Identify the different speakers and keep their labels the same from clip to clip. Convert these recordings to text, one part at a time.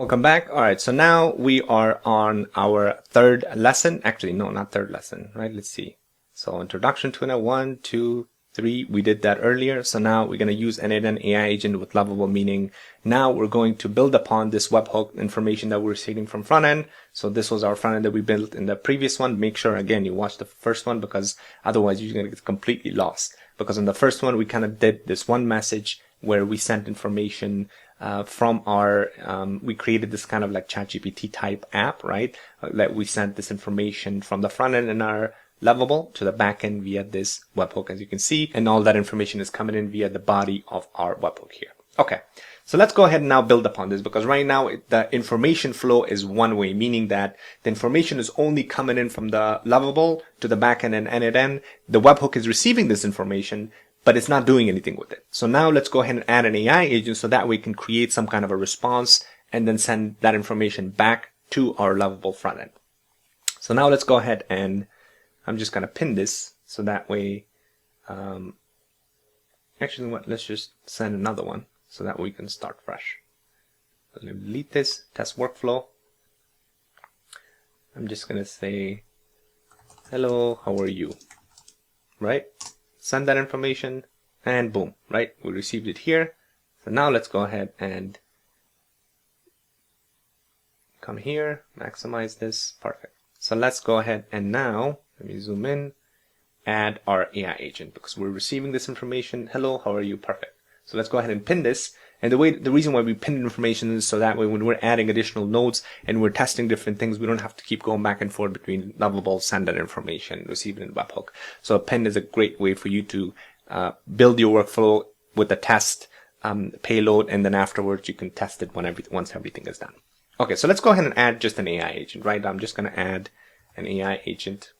Speaker 1: Welcome back. All right, so now we are on our third lesson. Actually, no, not third lesson, right? Let's see. So introduction to 1, 2, 3, we did that earlier. So now we're going to use an AI agent with lovable, meaning now we're going to build upon this webhook information that we're receiving from front end. So this was our front end that we built in the previous one. Make sure, again, you watch the first one because otherwise you're going to get completely lost. Because in the first one, we kind of did this one message where we sent information from our, we created this kind of like ChatGPT type app, right? That we sent this information from the front end in our Lovable to the back end via this webhook, as you can see, and all that information is coming in via the body of our webhook here. Okay, so let's go ahead and now build upon this, because right now the information flow is one way, meaning that the information is only coming in from the Lovable to the back end and end. The webhook is receiving this information, but it's not doing anything with it. So now let's go ahead and add an AI agent so that we can create some kind of a response and then send that information back to our Lovable front end. So now let's go ahead and I'm just going to pin this so that way, actually what, let's just send another one so that we can start fresh. So let me delete this, test workflow. I'm just going to say, hello, how are you? Right? Send that information and boom, right? We received it here. So now let's go ahead and come here, maximize this, perfect. So let's go ahead and now, let me zoom in, add our AI agent because we're receiving this information. Hello, how are you? Perfect. So let's go ahead and pin this. And the reason why we pin information is so that way when we're adding additional nodes and we're testing different things, we don't have to keep going back and forth between Lovable, send that information, receive it in webhook. So a pin is a great way for you to build your workflow with the test payload, and then afterwards you can test it once everything is done. Okay, so let's go ahead and add just an AI agent, right? I'm just going to add an AI agent.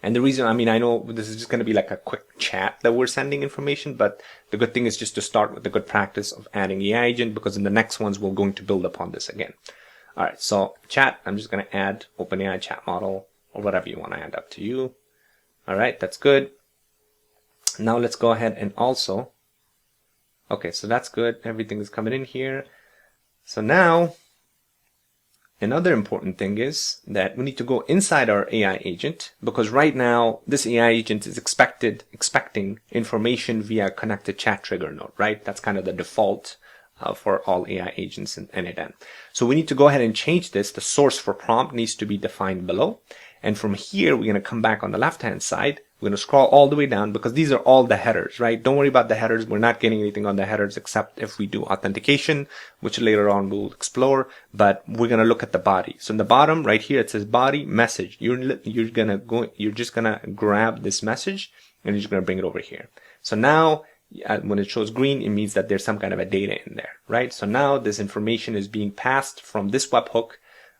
Speaker 1: And the reason, I know this is just going to be like a quick chat that we're sending information, but the good thing is just to start with the good practice of adding AI agent, because in the next ones, we're going to build upon this again. All right, so chat, I'm just going to add OpenAI chat model or whatever you want to add, up to you. All right, that's good. Now let's go ahead and also, okay, so that's good. Everything is coming in here. So now, another important thing is that we need to go inside our AI agent, because right now this AI agent is expecting information via connected chat trigger node, right? That's kind of the default for all AI agents in n8n. So we need to go ahead and change this. The source for prompt needs to be defined below. And from here, we're going to come back on the left-hand side. We're going to scroll all the way down because these are all the headers, right? Don't worry about the headers. We're not getting anything on the headers except if we do authentication, which later on we'll explore, but we're going to look at the body. So in the bottom right here, it says body message. You're just going to grab this message and you're just going to bring it over here. So now when it shows green, it means that there's some kind of a data in there, right? So now this information is being passed from this webhook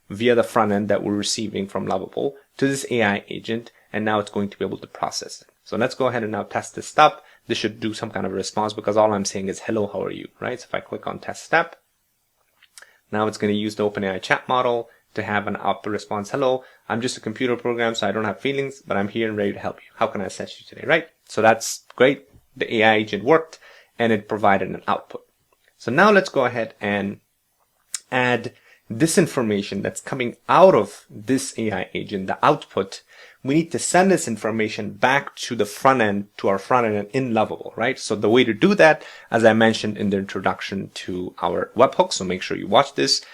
Speaker 1: via the front end that we're receiving from Lovable to this AI agent, and now it's going to be able to process it. So let's go ahead and now test this step. This should do some kind of response because all I'm saying is hello, how are you, right? So if I click on test step, now it's going to use the OpenAI chat model to have an output response. Hello, I'm just a computer program, so I don't have feelings, but I'm here and ready to help you. How can I assist you today, right? So that's great. The AI agent worked and it provided an output. So now let's go ahead and add this information that's coming out of this AI agent, the output. We need to send this information back to the front end, to our front end in Lovable, right? So the way to do that, as I mentioned in the introduction to our webhook, so make sure you watch this.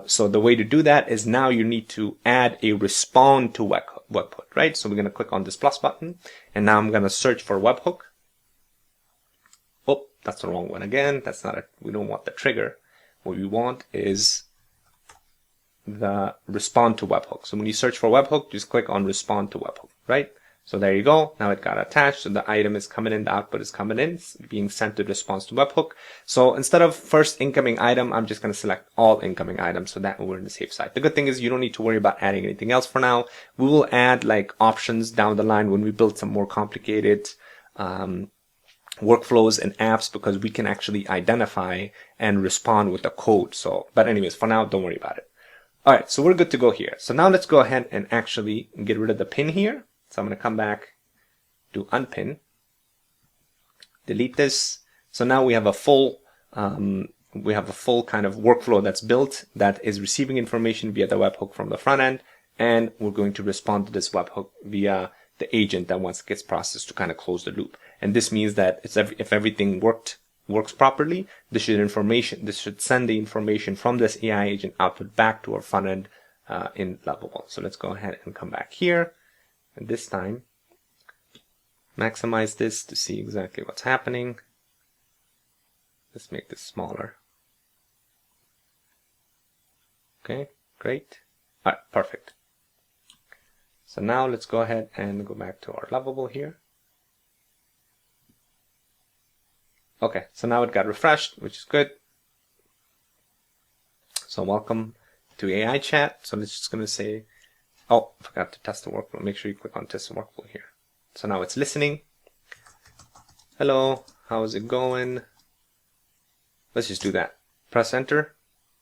Speaker 1: So the way to do that is now you need to add a respond to webhook, right? So we're going to click on this plus button, and now I'm going to search for webhook. Oh, that's the wrong one again. That's not it. We don't want the trigger. What we want is the respond to webhook. So when you search for webhook, just click on respond to webhook, right? So there you go. Now it got attached. So the item is coming in, the output is coming in, it's being sent to response to webhook. So instead of first incoming item, I'm just going to select all incoming items so that we're in the safe side. The good thing is you don't need to worry about adding anything else for now. We will add like options down the line when we build some more complicated workflows and apps, because we can actually identify and respond with the code. So, but anyways, for now, don't worry about it. All right, so we're good to go here. So now let's go ahead and actually get rid of the pin here. So I'm going to come back to unpin, delete this. So now we have a full we have a full kind of workflow that's built that is receiving information via the webhook from the front end, and we're going to respond to this webhook via the agent that once it gets processed to kind of close the loop. And this means that if everything works properly, this should send the information from this AI agent output back to our front end in Lovable. So let's go ahead and come back here, and this time maximize this to see exactly what's happening. Let's make this smaller. Okay, great. All right, perfect. So now let's go ahead and go back to our Lovable here. Okay, so now it got refreshed, which is good. So welcome to AI chat. So it's just going to say, oh, I forgot to test the workflow. Make sure you click on test the workflow here. So now it's listening. Hello, how's it going? Let's just do that. Press enter.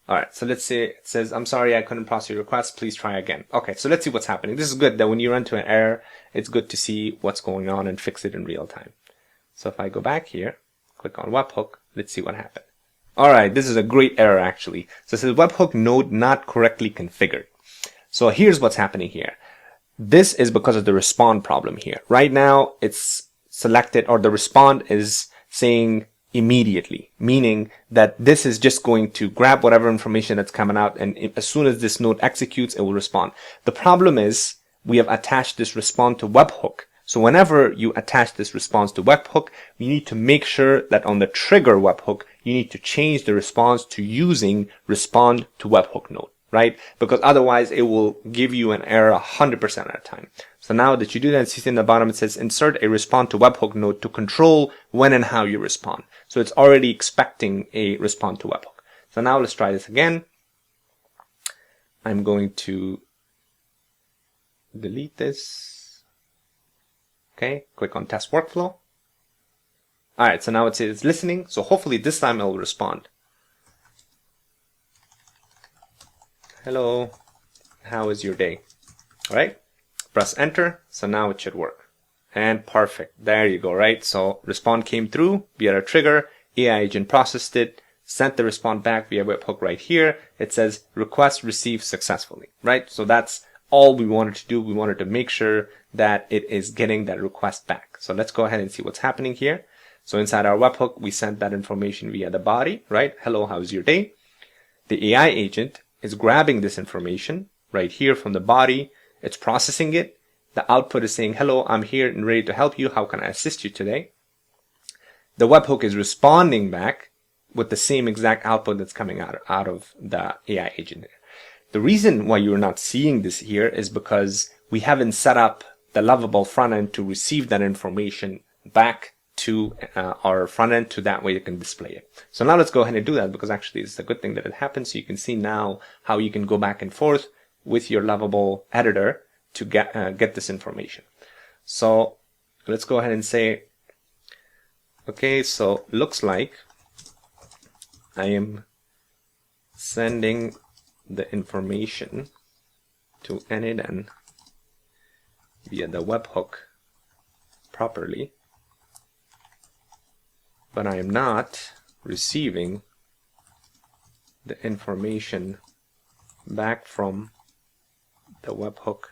Speaker 1: All right, so let's say it says, I'm sorry, I couldn't process your request. Please try again. Okay, so let's see what's happening. This is good that when you run into an error, it's good to see what's going on and fix it in real time. So if I go back here, click on webhook, let's see what happened. All right, this is a great error actually. So it says webhook node not correctly configured. So here's what's happening here. This is because of the respond problem here. Right now it's selected, or the respond is saying immediately, meaning that this is just going to grab whatever information that's coming out, and as soon as this node executes, it will respond. The problem is we have attached this respond to webhook. So whenever you attach this response to webhook, you need to make sure that on the trigger webhook, you need to change the response to using respond to webhook node, right? Because otherwise it will give you an error 100% of the time. So now that you do that, see in the bottom, it says insert a respond to webhook node to control when and how you respond. So it's already expecting a respond to webhook. So now let's try this again. I'm going to delete this. Okay, click on test workflow. All right, so now it says it's listening. So hopefully this time it will respond. Hello, how is your day? All right, press enter. So now it should work. And perfect, there you go, right? So respond came through via a trigger, AI agent processed it, sent the response back via webhook right here. It says request received successfully, right? So that's all we wanted to do. We wanted to make sure that it is getting that request back. So let's go ahead and see what's happening here. So inside our webhook, we sent that information via the body, right? Hello, how's your day? The AI agent is grabbing this information right here from the body. It's processing it. The output is saying, hello, I'm here and ready to help you. How can I assist you today? The webhook is responding back with the same exact output that's coming out of the AI agent. The reason why you're not seeing this here is because we haven't set up the Lovable front end to receive that information back to our front end, to that way you can display it. So now let's go ahead and do that, because actually it's a good thing that it happens. So you can see now how you can go back and forth with your Lovable editor to get this information. So let's go ahead and say, okay, so looks like I am sending the information to n8n via the webhook properly, but I am not receiving the information back from the webhook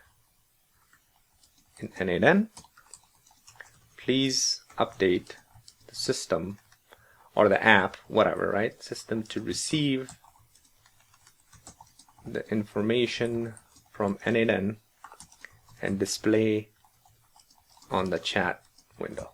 Speaker 1: in n8n. Please update the system or the app, whatever, right? System to receive the information from n8n and display on the chat window.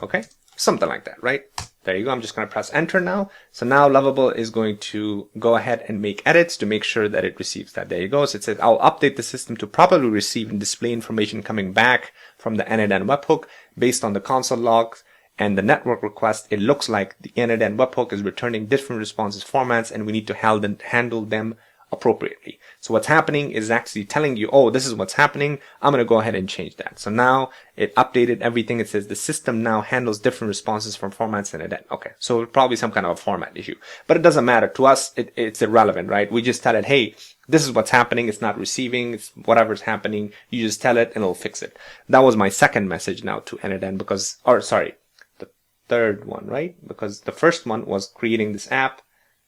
Speaker 1: Okay, something like that, right? There you go. I'm just going to press enter now. So now Lovable is going to go ahead and make edits to make sure that it receives that. There you go. So it says, I'll update the system to properly receive and display information coming back from the n8n webhook based on the console logs and the network request. It looks like the n8n webhook is returning different responses formats, and we need to handle them appropriately. So what's happening is actually telling you, oh, this is what's happening. I'm going to go ahead and change that. So now it updated everything. It says the system now handles different responses from formats and it. Okay, so probably some kind of a format issue, but it doesn't matter to us. It's irrelevant, right? We just tell it, hey, this is what's happening. It's not receiving. It's whatever's happening. You just tell it and it'll fix it. That was my second message now to n8n, because, or sorry, the third one, right? Because the first one was creating this app.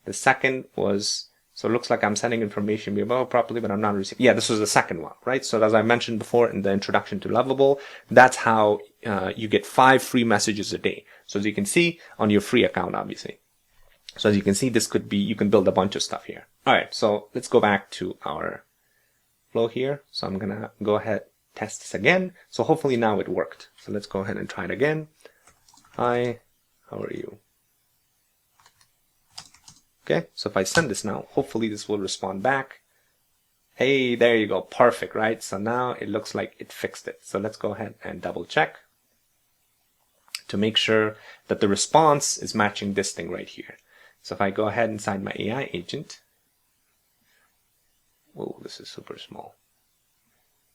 Speaker 1: The second was, so it looks like I'm sending information below properly, but I'm not receiving. Yeah, this was the second one, right? So as I mentioned before in the introduction to Lovable, that's how you get 5 free messages a day. So as you can see on your free account, obviously. So as you can see, this could be, you can build a bunch of stuff here. All right, so let's go back to our flow here. So I'm gonna go ahead, test this again. So hopefully now it worked. So let's go ahead and try it again. Hi, how are you? Okay, so if I send this now, hopefully this will respond back. Hey, there you go, perfect, right? So now it looks like it fixed it. So let's go ahead and double check to make sure that the response is matching this thing right here. So if I go ahead inside my AI agent, whoa, this is super small.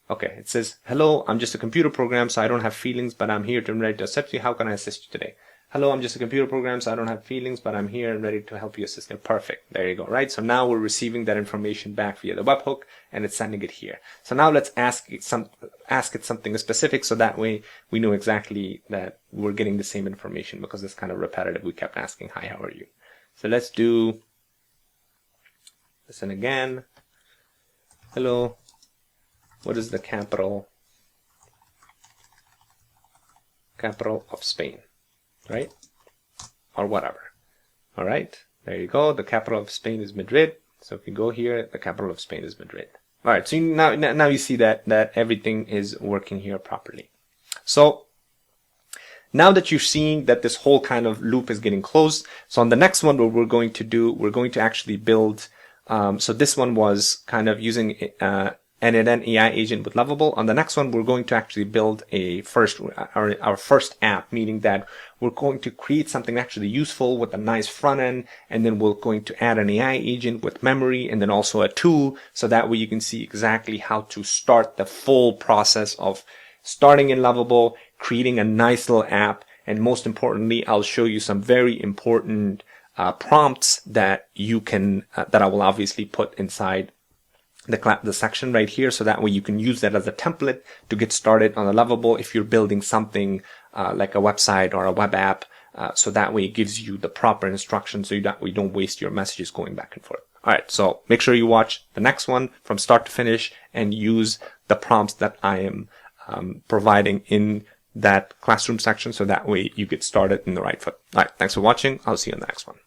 Speaker 1: Okay, it says, hello, I'm just a computer program, so I don't have feelings, but I'm here to and ready to accept you. How can I assist you today? Hello, I'm just a computer program, so I don't have feelings, but I'm here and ready to help you assist you. Perfect. There you go, right? So now we're receiving that information back via the webhook, and it's sending it here. So now let's ask it something specific, so that way we know exactly that we're getting the same information, because it's kind of repetitive. We kept asking, hi, how are you? So let's do, listen again. Hello, what is the capital of Spain? Right? Or whatever. All right, there you go. The capital of Spain is Madrid. So if you go here, the capital of Spain is Madrid. All right, so now you see that everything is working here properly. So now that you're seeing that this whole kind of loop is getting closed, so on the next one, what we're going to do, we're going to actually build. So this one was kind of using an AI agent with Lovable. On the next one, we're going to actually build our first app, meaning that we're going to create something actually useful with a nice front end, and then we're going to add an AI agent with memory, and then also a tool, so that way you can see exactly how to start the full process of starting in Lovable, creating a nice little app, and most importantly, I'll show you some very important prompts that you can, that I will obviously put inside the section right here, so that way you can use that as a template to get started on a Lovable if you're building something like a website or a web app. So that way it gives you the proper instructions, so you don't waste your messages going back and forth. All right, so make sure you watch the next one from start to finish and use the prompts that I am providing in that classroom section, so that way you get started in the right foot. All right, thanks for watching. I'll see you in the next one.